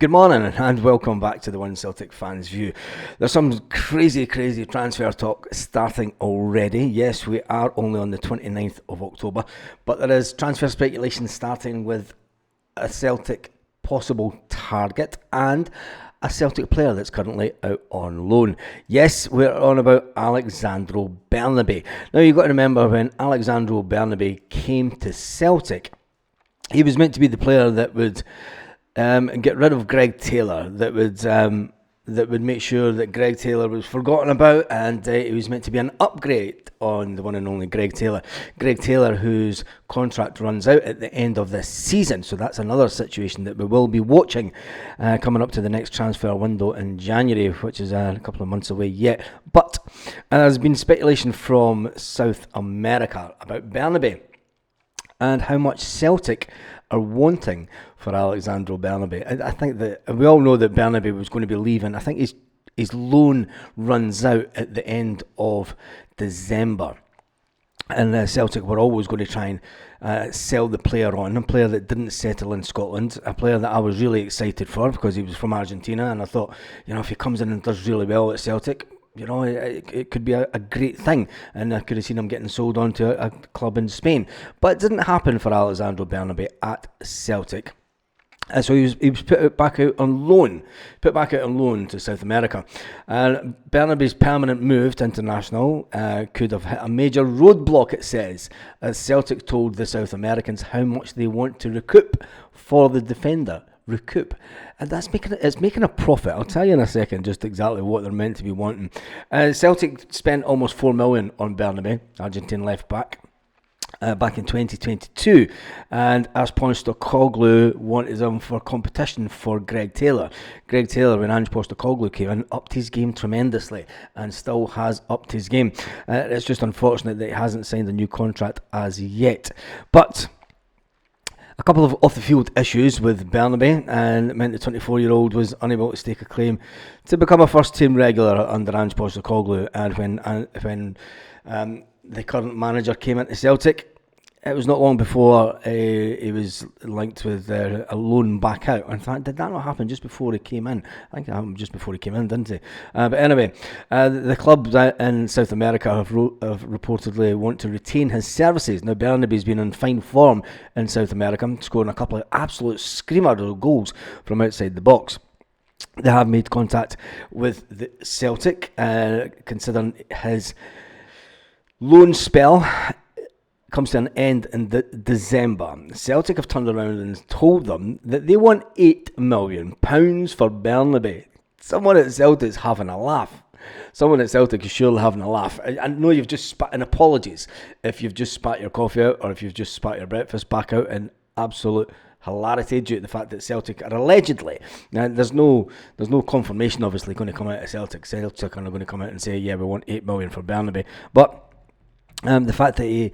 Good morning and welcome back to the One Celtic Fans View. There's some crazy transfer talk starting already. Yes, we are only on the 29th of October, but there is transfer speculation starting with a Celtic possible target and a Celtic player that's currently out on loan. Yes, we're on about Alexandro Bernabei. Now you've got to remember when Alexandro Bernabei came to Celtic, he was meant to be the player that would get rid of Greg Taylor, that would make sure that Greg Taylor was forgotten about, and it was meant to be an upgrade on the one and only Greg Taylor. Greg Taylor, whose contract runs out at the end of this season, so that's another situation that we will be watching coming up to the next transfer window in January, which is a couple of months away yet. But there's been speculation from South America about Bernabei and how much Celtic are wanting for Alexandro Bernabei. I think that we all know that Bernabei was going to be leaving. I think his loan runs out at the end of December. And Celtic were always going to try and sell the player on, a player that didn't settle in Scotland, a player that I was really excited for because he was from Argentina, and I thought, if he comes in and does really well at Celtic, it could be a great thing, and I could have seen him getting sold on to a club in Spain. But it didn't happen for Alexandro Bernabei at Celtic. So he was put back out on loan to South America. And Bernabei's permanent move to international could have hit a major roadblock, it says, as Celtic told the South Americans how much they want to recoup for the defender. And it's making a profit. I'll tell you in a second just exactly what they're meant to be wanting. Celtic spent almost $4 million on Bernabei, Argentine left back, back in 2022, and as Postecoglou wanted him for competition for Greg Taylor. Greg Taylor, when Ange Postecoglou came in, upped his game tremendously and still has upped his game. It's just unfortunate that he hasn't signed a new contract as yet. But a couple of off-the-field issues with Bernabei, and it meant the 24-year-old was unable to stake a claim to become a first-team regular under Ange Postecoglou. And when the current manager came into Celtic, it was not long before he was linked with a loan back out. In fact, did that not happen just before he came in? I think it happened just before he came in, didn't he? But anyway, the club in South America have reportedly want to retain his services. Now, Bernabei's been in fine form in South America, scoring a couple of absolute screamer goals from outside the box. They have made contact with the Celtic, considering his loan spell comes to an end in December. Celtic have turned around and told them that they want £8 million for Bernabei. Someone at Celtic's having a laugh. Someone at Celtic is surely having a laugh. I know you've just spat, and apologies if you've just spat your coffee out or if you've just spat your breakfast back out in absolute hilarity due to the fact that Celtic are allegedly, now there's no confirmation obviously going to come out of Celtic. Celtic are going to come out and say, yeah, we want £8 million for Bernabei. But the fact that he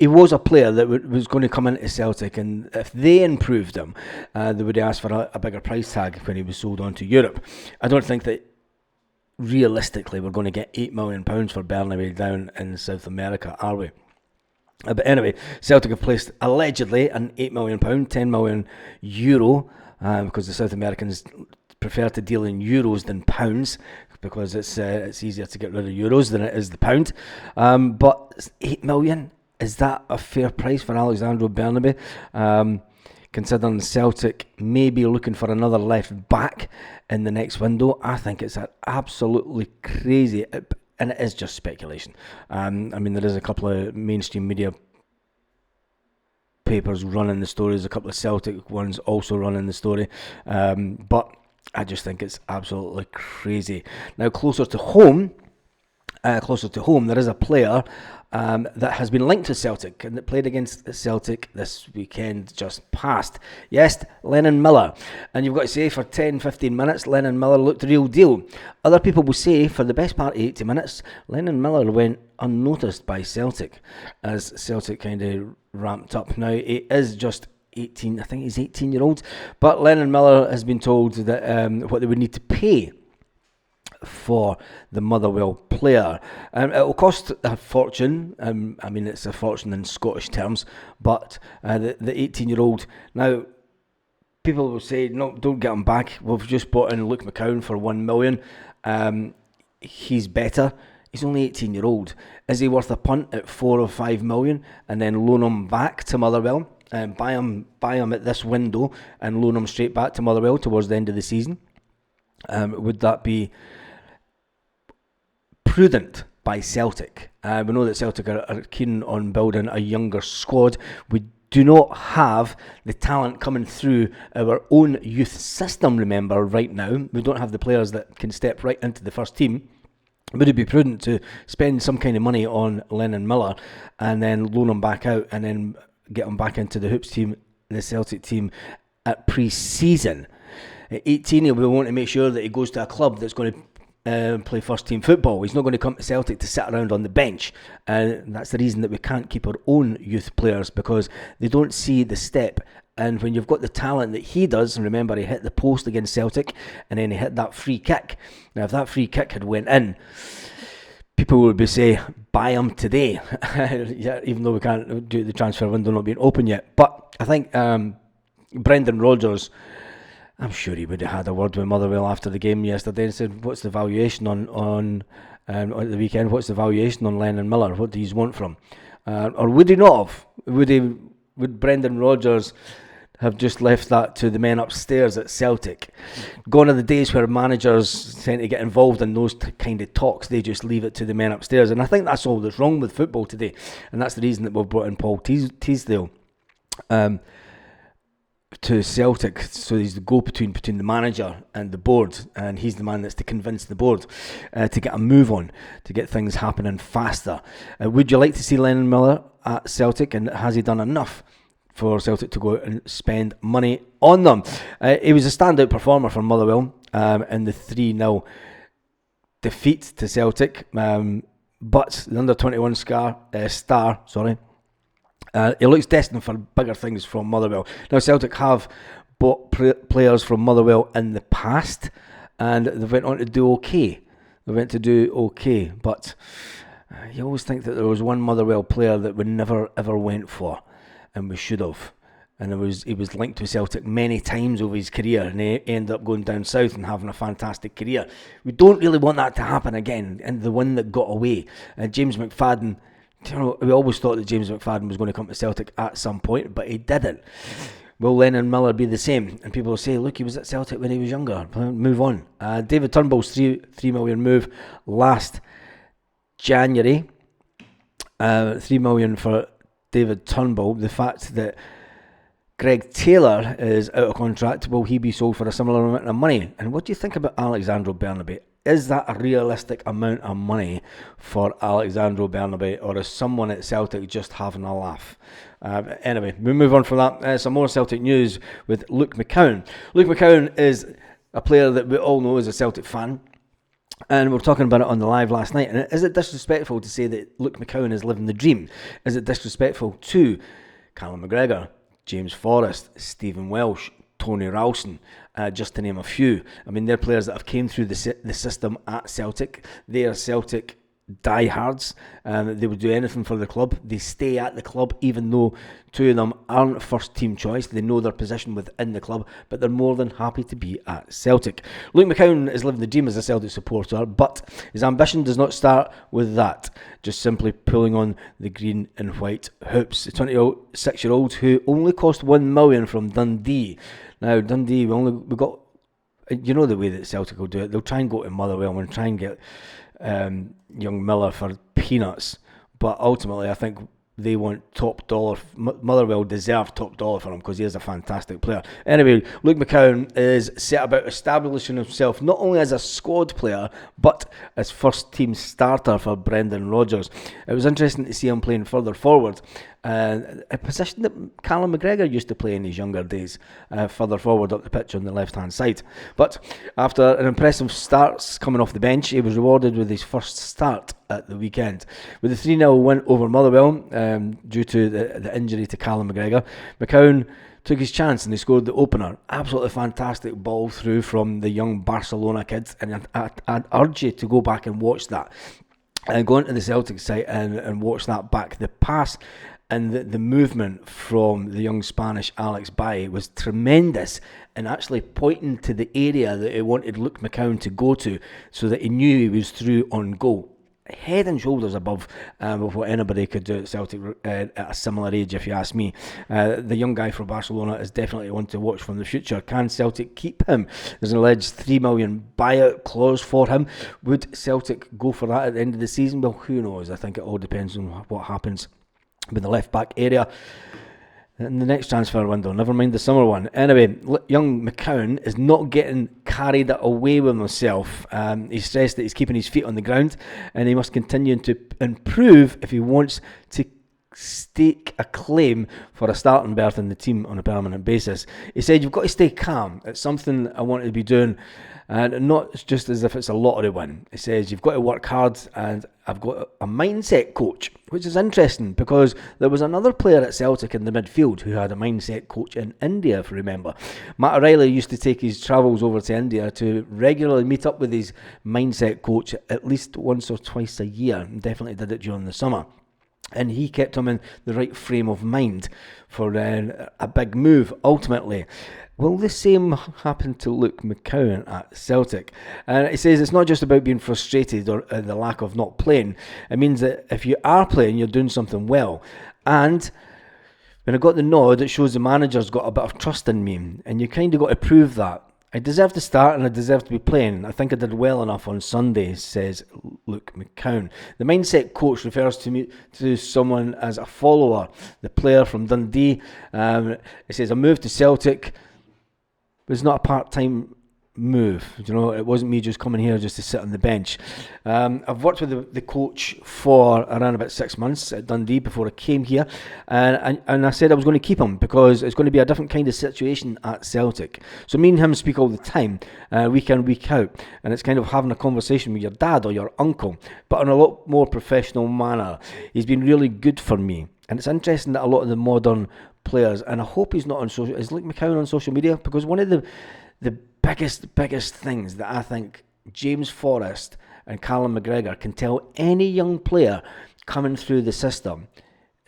was a player that was going to come into Celtic, and if they improved him, they would ask for a bigger price tag when he was sold on to Europe. I don't think that realistically we're going to get £8 million for Bernabei down in South America, are we? But anyway, Celtic have placed allegedly an £8 million, €10 million, because the South Americans prefer to deal in euros than pounds, because it's easier to get rid of euros than it is the pound. But £8 million, is that a fair price for Alexandro Bernabei? Considering Celtic may be looking for another left back in the next window, I think it's absolutely crazy, and it is just speculation. There is a couple of mainstream media papers running the stories, a couple of Celtic ones also running the story, but I just think it's absolutely crazy. Now, closer to home, there is a player that has been linked to Celtic and that played against Celtic this weekend just past. Yes, Lennon Miller. And you've got to say, for 10-15 minutes, Lennon Miller looked the real deal. Other people will say, for the best part of 80 minutes, Lennon Miller went unnoticed by Celtic as Celtic kind of ramped up. Now, he is just 18, I think he's 18-year-old, but Lennon Miller has been told that what they would need to pay for the Motherwell player. It will cost a fortune. It's a fortune in Scottish terms, but the 18-year-old. Now, people will say, no, don't get him back. We've just bought in Luke McCown for $1 million. He's better. He's only 18-year-old. Is he worth a punt at 4 or 5 million and then loan him back to Motherwell and buy him at this window and loan him straight back to Motherwell towards the end of the season? Would that be prudent by Celtic? We know that Celtic are keen on building a younger squad. We do not have the talent coming through our own youth system, remember, right now. We don't have the players that can step right into the first team. Would it be prudent to spend some kind of money on Lennon Miller and then loan him back out and then get him back into the Hoops team, the Celtic team, at pre-season? At 18, we want to make sure that he goes to a club that's going to play first team football. He's not going to come to Celtic to sit around on the bench. And that's the reason that we can't keep our own youth players, because they don't see the step. And when you've got the talent that he does, and remember, he hit the post against Celtic and then he hit that free kick. Now, if that free kick had went in, people would be saying, buy him today. Yeah, even though we can't do the transfer window not being open yet. But I think Brendan Rodgers, I'm sure he would have had a word with Motherwell after the game yesterday and said, what's the valuation on the weekend? What's the valuation on Lennon Miller? What do you want from him? Or would he not have? Would Brendan Rodgers have just left that to the men upstairs at Celtic? Gone are the days where managers tend to get involved in those kind of talks. They just leave it to the men upstairs. And I think that's all that's wrong with football today. And that's the reason that we've brought in Paul Teasdale to Celtic. So he's the go-between between the manager and the board. And he's the man that's to convince the board to get a move on, to get things happening faster. Would you like to see Lennon Miller at Celtic? And has he done enough for Celtic to go out and spend money on them? He was a standout performer for Motherwell in the 3-0 defeat to Celtic, but the under-21 star, he looks destined for bigger things from Motherwell. Now, Celtic have bought players from Motherwell in the past, and they went on to do okay. But you always think that there was one Motherwell player that we never ever went for, and we should have. And he was linked to Celtic many times over his career, and he ended up going down south and having a fantastic career. We don't really want that to happen again, and the one that got away. James McFadden, we always thought that James McFadden was going to come to Celtic at some point, but he didn't. Will Lennon Miller be the same? And people will say, look, he was at Celtic when he was younger. Move on. David Turnbull's $3 million move last January. $3 million for David Turnbull. The fact that Greg Taylor is out of contract, will he be sold for a similar amount of money? And what do you think about Alexandro Bernabei? Is that a realistic amount of money for Alexandro Bernabei, or is someone at Celtic just having a laugh? Anyway, we move on from that. Some more Celtic news with Luke McCown. Luke McCown is a player that we all know is a Celtic fan, and we were talking about it on the live last night. And is it disrespectful to say that Luke McCown is living the dream? Is it disrespectful to Callum McGregor, James Forrest, Stephen Welsh, Tony Ralston, just to name a few? I mean, they're players that have came through the system at Celtic. They are Celtic diehards. They would do anything for the club. They stay at the club, even though two of them aren't first team choice. They know their position within the club, but they're more than happy to be at Celtic. Luke McCown is living the dream as a Celtic supporter, but his ambition does not start with that, just simply pulling on the green and white hoops. The 26-year-old who only cost $1 million from Dundee. Now, Dundee, we got, you know the way that Celtic will do it. They'll try and go to Motherwell and try and get young Miller for peanuts, but ultimately I think they want top dollar. Motherwell deserve top dollar for him because he is a fantastic player. Anyway, Luke McCown is set about establishing himself not only as a squad player but as first team starter for Brendan Rodgers. It was interesting to see him playing further forward, a position that Callum McGregor used to play in his younger days, further forward up the pitch on the left hand side. But after an impressive start coming off the bench, he was rewarded with his first start at the weekend. With a 3-0 win over Motherwell, due to the injury to Callum McGregor, McCown took his chance and he scored the opener. Absolutely fantastic ball through from the young Barcelona kid, and I'd urge you to go back and watch that. And go into the Celtic site and watch that back. The pass And the movement from the young Spanish Alex Bailly was tremendous, and actually pointing to the area that he wanted Luke McCowan to go to so that he knew he was through on goal. Head and shoulders above what anybody could do at Celtic at a similar age, if you ask me. The young guy from Barcelona is definitely one to watch from the future. Can Celtic keep him? There's an alleged $3 million buyout clause for him. Would Celtic go for that at the end of the season? Well, who knows? I think it all depends on what happens with the left back area in the next transfer window, never mind the summer one. Anyway, young McCowan is not getting carried away with himself. He's stressed that he's keeping his feet on the ground, and he must continue to improve if he wants to stake a claim for a starting berth in the team on a permanent basis. He said, "You've got to stay calm. It's something I want to be doing, and not just as if it's a lottery win." He says, "You've got to work hard, and I've got a mindset coach," which is interesting because there was another player at Celtic in the midfield who had a mindset coach in India, if you remember. Matt O'Reilly used to take his travels over to India to regularly meet up with his mindset coach at least once or twice a year, and definitely did it during the summer. And he kept him in the right frame of mind for a big move, ultimately. Will the same happen to Luke McCowan at Celtic? And he says it's not just about being frustrated or the lack of not playing. It means that if you are playing, you're doing something well. And when I got the nod, it shows the manager's got a bit of trust in me. And you kind of got to prove that. I deserve to start and I deserve to be playing. I think I did well enough on Sunday, says Luke McCowan. The mindset coach refers to someone as a follower, the player from Dundee. It says, "A move to Celtic was not a part-time move. You know, it wasn't me just coming here just to sit on the bench. I've worked with the coach for around about 6 months at Dundee before I came here, and I said I was going to keep him because it's going to be a different kind of situation at Celtic. So me and him speak all the time, week in, week out, and it's kind of having a conversation with your dad or your uncle, but in a lot more professional manner. He's been really good for me, and it's interesting that a lot of the modern players, and I hope he's not on social, is Luke McCowan on social media? Because one of the biggest things that I think James Forrest and Callum McGregor can tell any young player coming through the system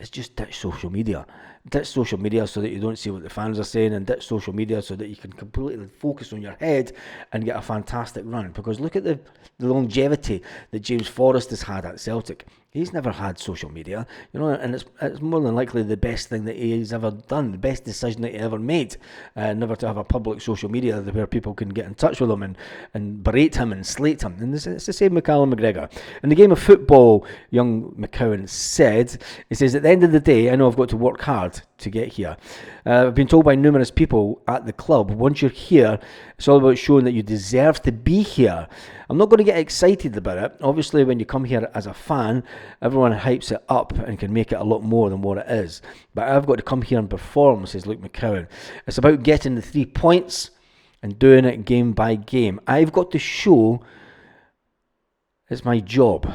is just ditch social media. Ditch social media so that you don't see what the fans are saying, and ditch social media so that you can completely focus on your head and get a fantastic run. Because look at the longevity that James Forrest has had at Celtic. He's never had social media, you know, and it's more than likely the best thing that he's ever done, the best decision that he ever made, never to have a public social media where people can get in touch with him and berate him and slate him. And it's the same with Callum McGregor. In the game of football, young McCowan said, he says, "At the end of the day, I know I've got to work hard to get here. I've been told by numerous people at the club, once you're here, it's all about showing that you deserve to be here. I'm not going to get excited about it. Obviously, when you come here as a fan, everyone hypes it up and can make it a lot more than what it is. But I've got to come here and perform," says Luke McCowan. "It's about getting the 3 points and doing it game by game. I've got to show it's my job."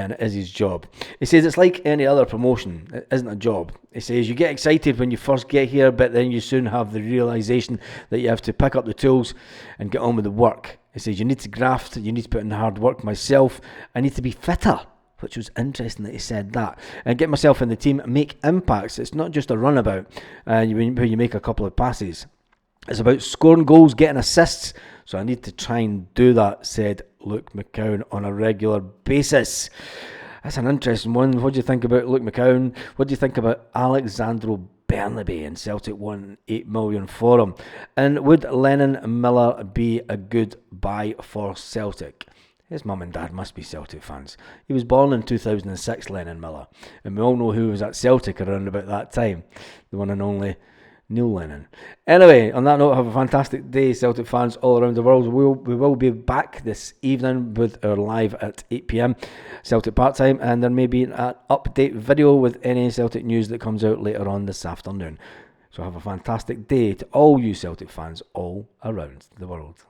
And it is his job. He says it's like any other promotion. It isn't a job. He says you get excited when you first get here, but then you soon have the realisation that you have to pick up the tools and get on with the work. He says you need to graft, you need to put in hard work. Myself, I need to be fitter, which was interesting that he said that, and get myself in the team and make impacts. It's not just a runabout when you make a couple of passes. It's about scoring goals, getting assists. So I need to try and do that, said Luke McCowan on a regular basis. That's an interesting one. What do you think about Luke McCowan? What do you think about Alexandro Bernabei and Celtic won $8 million for him? And would Lennon Miller be a good buy for Celtic? His mum and dad must be Celtic fans. He was born in 2006, Lennon Miller. And we all know who was at Celtic around about that time. The one and only Neil Lennon. Anyway, on that note, have a fantastic day, Celtic fans all around the world. We will be back this evening with our live at 8 p.m. Celtic part-time, and there may be an update video with any Celtic news that comes out later on this afternoon. So have a fantastic day to all you Celtic fans all around the world.